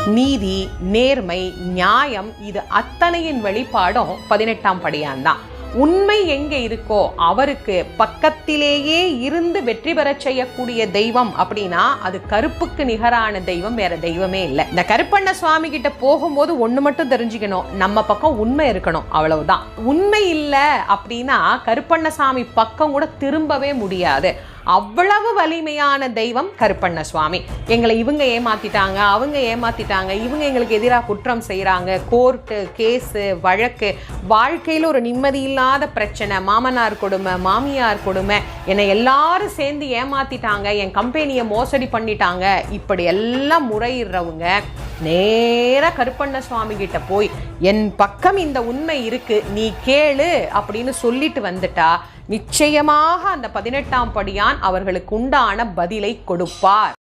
நீதி, நேர்மை, நியாயம் இது அத்தனையின் வெளிப்பாடும் 18ஆம் படியான் தான். உண்மை எங்க இருக்கோ அவருக்கு பக்கத்திலேயே இருந்து வெற்றி பெற செய்யக்கூடிய தெய்வம் அப்படின்னா அது கருப்புக்கு நிகரான தெய்வம் வேற தெய்வமே இல்லை. இந்த கருப்பண்ண சுவாமி கிட்ட போகும்போது ஒண்ணு மட்டும் தெரிஞ்சுக்கணும், நம்ம பக்கம் உண்மை இருக்கணும், அவ்வளவுதான். உண்மை இல்லை அப்படின்னா கருப்பண்ணசாமி பக்கம் கூட திரும்பவே முடியாது. அவ்வளவு வலிமையான தெய்வம் கருப்பண்ண சுவாமி. எங்களை இவங்க ஏமாத்திட்டாங்க, அவங்க ஏமாத்திட்டாங்க, இவங்க எங்களுக்கு எதிராக குற்றம் செய்யறாங்க, கோர்ட்டு கேஸு வழக்கு, வாழ்க்கையில் ஒரு நிம்மதி இல்லாத பிரச்சனை, மாமனார் கொடுமை, மாமியார் கொடுமை, என்னை எல்லாரும் சேர்ந்து ஏமாத்திட்டாங்க, என் கம்பெனியை மோசடி பண்ணிட்டாங்க, இப்படி எல்லாம் முறையிடுறவங்க நேராக கருப்பண்ண சுவாமி கிட்ட போய் என் பக்கம் இந்த உண்மை இருக்கு நீ கேளு அப்படின்னு சொல்லிட்டு வந்துட்டா நிச்சயமாக அந்த 18ஆம் படியான் அவர்களுக்கு உண்டான பதிலை கொடுப்பார்.